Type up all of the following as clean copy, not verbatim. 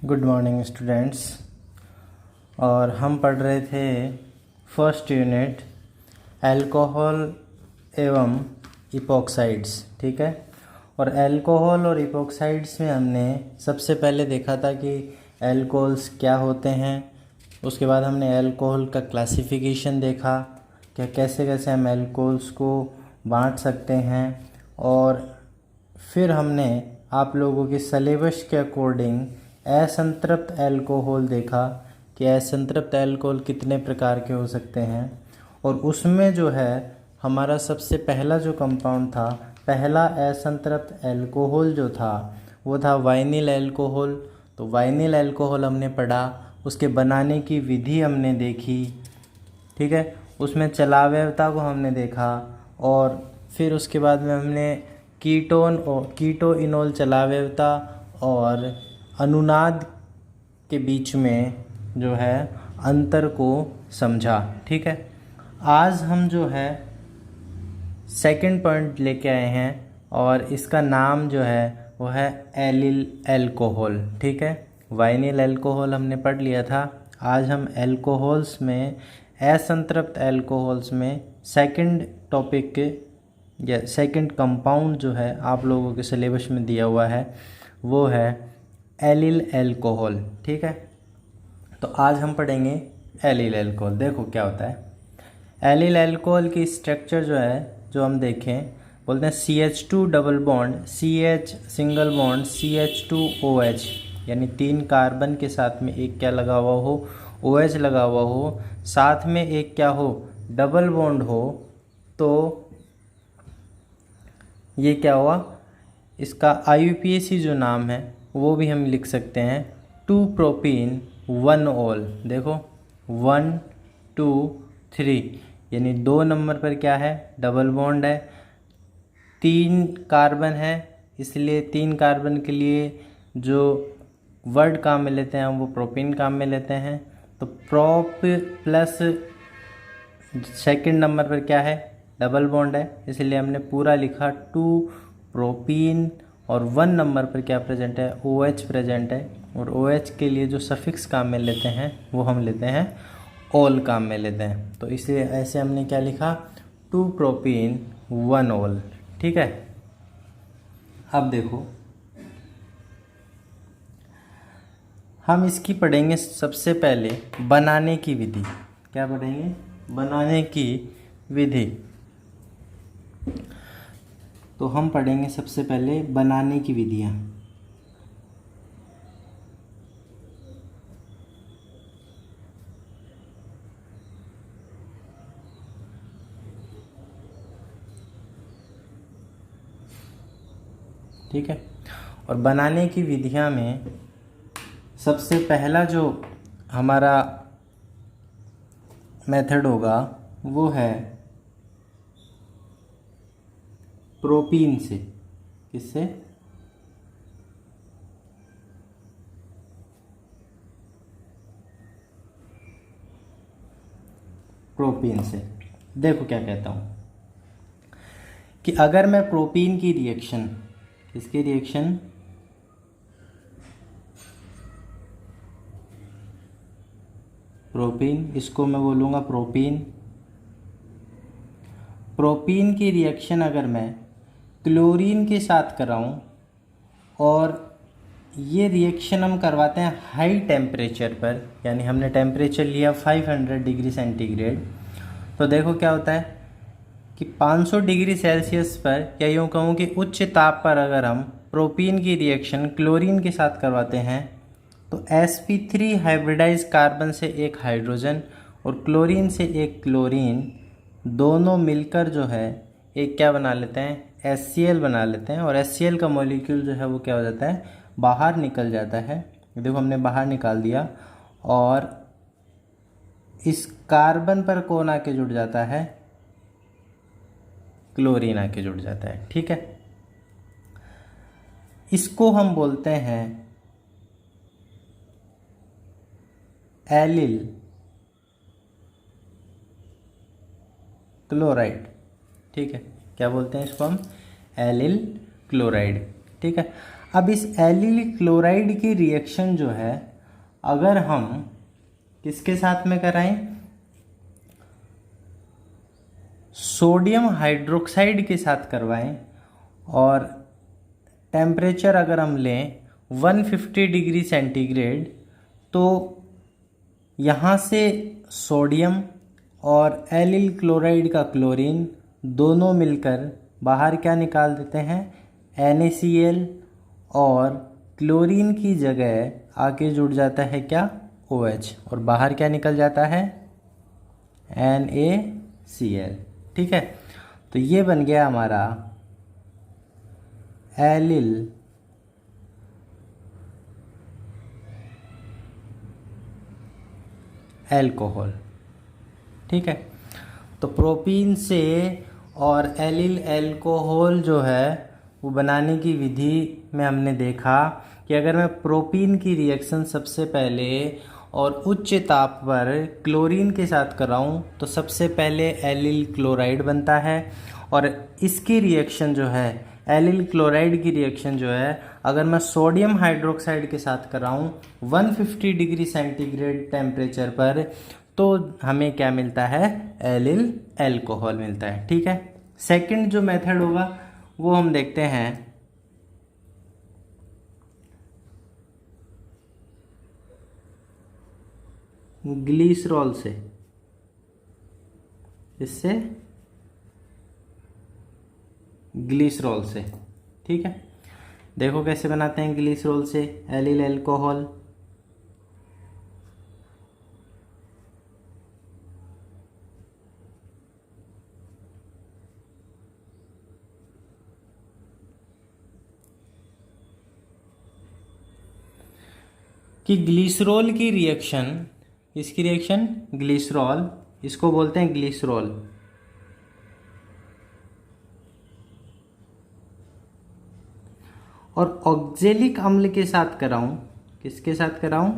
Good morning students. और हम पढ़ रहे थे फर्स्ट यूनिट अल्कोहल एवं इपॉक्साइड्स। ठीक है। और अल्कोहल और इपॉक्साइड्स में हमने सबसे पहले देखा था कि अल्कोहल्स क्या होते हैं। उसके बाद हमने अल्कोहल का क्लासिफिकेशन देखा, क्या कैसे कैसे हम अल्कोहल्स को बांट सकते हैं। और फिर हमने आप लोगों के सिलेबस के अकॉर्डिंग असंतृप्त अल्कोहल देखा कि असंतृप्त अल्कोहल कितने प्रकार के हो सकते हैं। और उसमें जो है हमारा सबसे पहला जो कंपाउंड था, पहला असंतृप्त अल्कोहल जो था वो था वाइनिल अल्कोहल। तो वाइनिल अल्कोहल हमने पढ़ा, उसके बनाने की विधि हमने देखी। ठीक है। उसमें चलावयता को हमने देखा और फिर उसके बाद में हमने कीटोन और कीटो इनोल चलावयता और अनुनाद के बीच में जो है अंतर को समझा। ठीक है। आज हम जो है सेकंड पॉइंट लेके आए हैं और इसका नाम जो है वो है एलिल अल्कोहल। ठीक है। वाइनिल अल्कोहल हमने पढ़ लिया था। आज हम अल्कोहल्स में, असंतृप्त अल्कोहल्स में सेकंड टॉपिक के या सेकंड कंपाउंड जो है आप लोगों के सिलेबस में दिया हुआ है वो है एलिल अल्कोहल। ठीक है। तो आज हम पढ़ेंगे एलिल अल्कोहल। देखो क्या होता है। एलिल अल्कोहल की स्ट्रक्चर जो है, जो हम देखें, बोलते हैं CH2 double bond, CH single bond, CH2OH, यानी 3 कार्बन के साथ में एक क्या लगा हुआ हो, OH लगा हुआ हो, साथ में एक क्या हो, डबल बॉन्ड हो, तो ये क्या हुआ, इसका IUPAC जो नाम है वो भी हम लिख सकते हैं 2 प्रोपीन 1 ऑल। देखो 1 2 3, यानी 2 नंबर पर क्या है, डबल बॉन्ड है, 3 कार्बन है, इसलिए 3 कार्बन के लिए जो वर्ड काम में लेते हैं वो प्रोपीन काम में लेते हैं। तो प्रोप प्लस सेकंड नंबर पर क्या है, डबल बॉन्ड है, इसलिए हमने पूरा लिखा 2 प्रोपीन। और 1 नंबर पर क्या प्रेजेंट है, OH प्रेजेंट है। और OH के लिए जो सफिक्स काम में लेते हैं वो हम लेते हैं ऑल काम में लेते हैं। तो इसलिए ऐसे हमने क्या लिखा, 2 प्रोपीन 1 ऑल। ठीक है। अब देखो हम इसकी पढ़ेंगे सबसे पहले बनाने की विधि। क्या पढ़ेंगे, बनाने की विधि। तो हम पढ़ेंगे सबसे पहले बनाने की विधियां। ठीक है। और बनाने की विधियां में सबसे पहला जो हमारा मेथड होगा वो है प्रोपीन से। किससे, प्रोपीन से। देखो क्या कहता हूं कि अगर मैं प्रोपीन की रिएक्शन, इसकी रिएक्शन प्रोपीन, इसको मैं बोलूँगा प्रोपीन। प्रोपीन की रिएक्शन अगर मैं क्लोरीन के साथ कराऊं और ये रिएक्शन हम करवाते हैं हाई टेम्परेचर पर, यानी हमने टेम्परेचर लिया 500 डिग्री सेंटीग्रेड, तो देखो क्या होता है कि 500 डिग्री सेल्सियस पर, या यूँ कहूँ कि उच्च ताप पर अगर हम प्रोपीन की रिएक्शन क्लोरीन के साथ करवाते हैं तो sp3 हाइब्रिडाइज कार्बन से एक हाइड्रोजन और क्लोरीन से एक क्लोरीन, दोनों मिलकर जो है एक क्या बना लेते हैं, HCl बना लेते हैं। और HCl का मॉलिक्यूल जो है वो क्या हो जाता है, बाहर निकल जाता है। देखो हमने बाहर निकाल दिया और इस कार्बन पर कौन आके जुड़ जाता है, क्लोरीन आके जुड़ जाता है। ठीक है। इसको हम बोलते हैं एलिल क्लोराइड। ठीक है। क्या बोलते हैं इसको हम, एलिल क्लोराइड। ठीक है। अब इस एलिल क्लोराइड की रिएक्शन जो है अगर हम किसके साथ में कराएं, सोडियम हाइड्रोक्साइड के साथ करवाएं, और टेम्परेचर अगर हम लें 150 डिग्री सेंटीग्रेड, तो यहाँ से सोडियम और एलिल क्लोराइड का क्लोरीन दोनों मिलकर बाहर क्या निकाल देते हैं, NaCl, और क्लोरीन की जगह आके जुड़ जाता है क्या, OH, और बाहर क्या निकल जाता है, NaCl। ठीक है, तो ये बन गया हमारा एलिल एल्कोहल। ठीक है, तो प्रोपीन से और एलिल एल्कोहल जो है वो बनाने की विधि में हमने देखा कि अगर मैं प्रोपीन की रिएक्शन सबसे पहले और उच्च ताप पर क्लोरीन के साथ कराऊं तो सबसे पहले एलिल क्लोराइड बनता है, और इसकी रिएक्शन जो है, एलिल क्लोराइड की रिएक्शन जो है, अगर मैं सोडियम हाइड्रोक्साइड के साथ कराऊं 150 डिग्री सेंटीग्रेड टेम्परेचर पर, तो हमें क्या मिलता है, एलिल एल्कोहल मिलता है। ठीक है, सेकंड जो मेथड होगा वो हम देखते हैं ग्लिसरॉल से। इससे ग्लिसरॉल से, ठीक है, देखो कैसे बनाते हैं ग्लिसरॉल से एलिल एल्कोहल। कि ग्लिसरॉल की रिएक्शन, इसकी रिएक्शन ग्लिसरॉल, इसको बोलते हैं ग्लिसरॉल, और ऑक्जेलिक अम्ल के साथ कराऊं, किसके साथ कराऊं,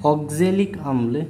ऑक्जेलिक अम्ल,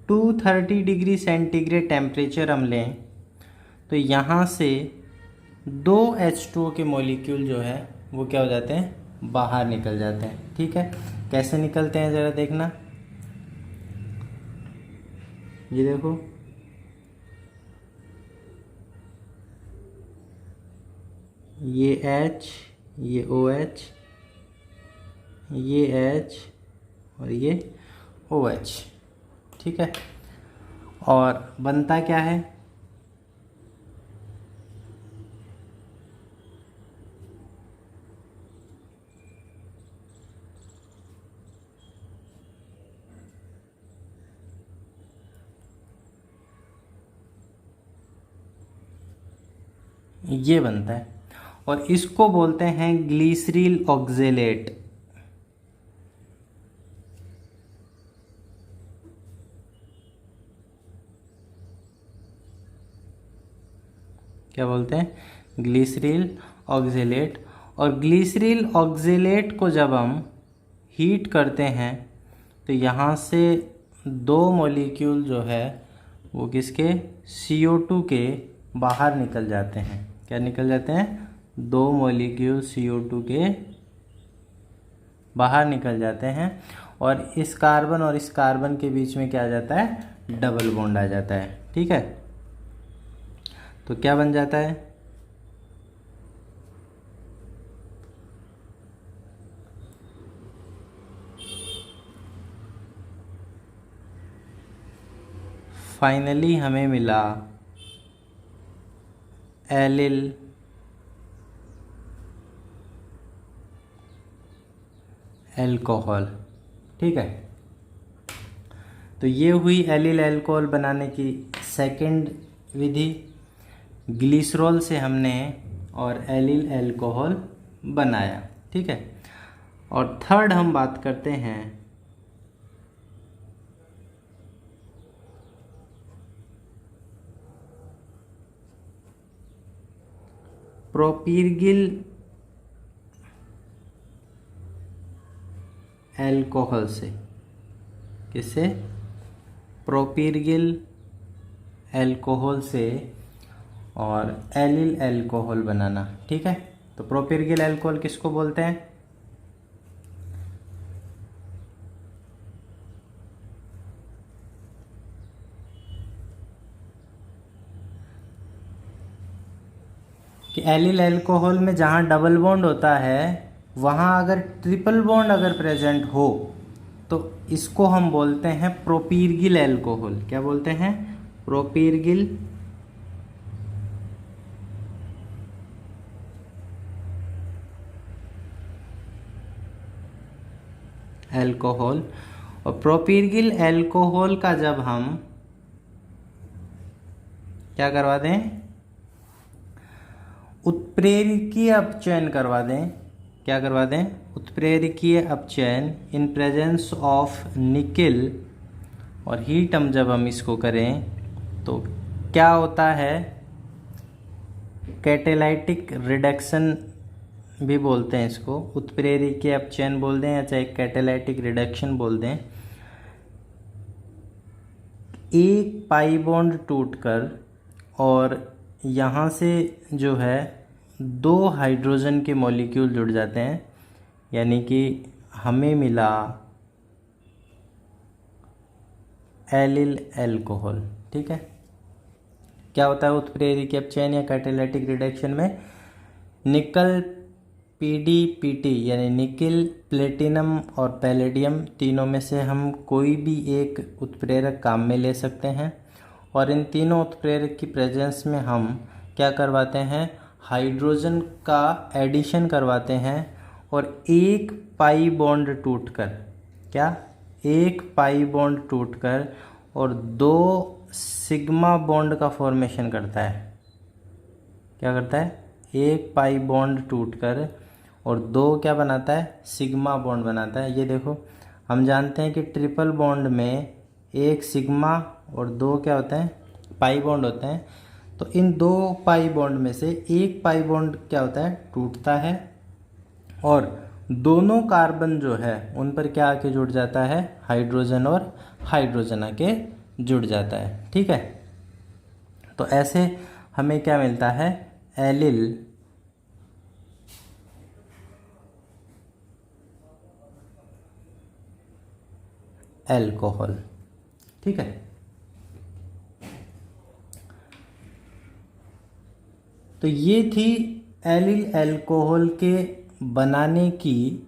टू 30 डिग्री सेंटीग्रेड टेम्परेचर हम लें तो यहाँ से दो H2O के मॉलिक्यूल जो है वो क्या हो जाते हैं, बाहर निकल जाते हैं। ठीक है, कैसे निकलते हैं ज़रा देखना, ये देखो, ये H, ये OH, ये H और ये OH। ठीक है, और बनता क्या है, ये बनता है, और इसको बोलते हैं ग्लिसरील ऑक्जेलेट। क्या बोलते हैं, ग्लिसरील ऑक्जेलेट। और ग्लिसरील ऑक्जेलेट को जब हम हीट करते हैं तो यहाँ से दो मॉलिक्यूल जो है वो किसके, CO2 के बाहर निकल जाते हैं। क्या निकल जाते हैं, दो मॉलिक्यूल CO2 के बाहर निकल जाते हैं, और इस कार्बन और इस कार्बन के बीच में क्या आ जाता है, डबल बॉन्ड आ जाता है। ठीक है, तो क्या बन जाता है, फाइनली हमें मिला एलिल एल्कोहल। ठीक है, तो ये हुई एलिल एल्कोहल बनाने की सेकंड विधि, ग्लिसरॉल से हमने और एलिल एल्कोहल बनाया। ठीक है, और थर्ड हम बात करते हैं प्रोपीरगिल एल्कोहल से, किससे? प्रोपीरगिल एल्कोहल से और एलिल एल्कोहल बनाना। ठीक है, तो प्रोपीरगिल एल्कोहल किसको बोलते हैं? कि एलिल एल्कोहल में जहाँ डबल बॉन्ड होता है वहाँ अगर ट्रिपल बॉन्ड अगर प्रेजेंट हो तो इसको हम बोलते हैं प्रोपीरगिल एल्कोहल। क्या बोलते हैं? प्रोपीरगिल एल्कोहल। और प्रोपीरगिल एल्कोहल का जब हम क्या करवा दें? उत्प्रेरकीय अपचयन करवा दें। क्या करवा दें? उत्प्रेरकीय अपचयन इन प्रेजेंस ऑफ निकिल, और हीट हम जब हम इसको करें तो क्या होता है? कैटेलाइटिक रिडक्शन भी बोलते हैं इसको, उत्प्रेरकीय अपचयन बोल दें या चाहे कैटेलाइटिक रिडक्शन बोल दें। एक पाई बॉन्ड टूटकर और यहाँ से जो है 2 हाइड्रोजन के मॉलिक्यूल जुड़ जाते हैं, यानी कि हमें मिला एलिल एल्कोहल। ठीक है, क्या होता है उत्प्रेरकीय अपचयन या कैटेलाइटिक रिडक्शन में? निकल PDPT यानी निकिल, प्लेटिनम और पैलेडियम तीनों में से हम कोई भी एक उत्प्रेरक काम में ले सकते हैं, और इन तीनों उत्प्रेरक की प्रेजेंस में हम क्या करवाते हैं? हाइड्रोजन का एडिशन करवाते हैं, और एक पाई बॉन्ड टूटकर, क्या? एक पाई बॉन्ड टूटकर और 2 सिग्मा बॉन्ड का फॉर्मेशन करता है। क्या करता है? एक पाई बॉन्ड टूटकर और 2 क्या बनाता है? सिग्मा बॉन्ड बनाता है। ये देखो, हम जानते हैं कि ट्रिपल बॉन्ड में एक सिग्मा और 2 क्या होते हैं? पाई बॉन्ड होते हैं। तो इन 2 पाई बॉन्ड में से एक पाई बॉन्ड क्या होता है? टूटता है, और दोनों कार्बन जो है उन पर क्या आके जुड़ जाता है? हाइड्रोजन और हाइड्रोजन आके जुड़ जाता है। ठीक है, तो ऐसे हमें क्या मिलता है? Allyl alcohol. ठीक है, तो ये थी एलिल एल्कोहल के बनाने की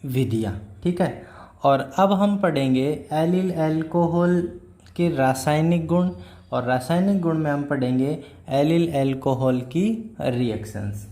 विधियाँ। ठीक है, और अब हम पढ़ेंगे एलिल एल्कोहल के रासायनिक गुण, और रासायनिक गुण में हम पढ़ेंगे एलिल एल्कोहल की रिएक्शंस।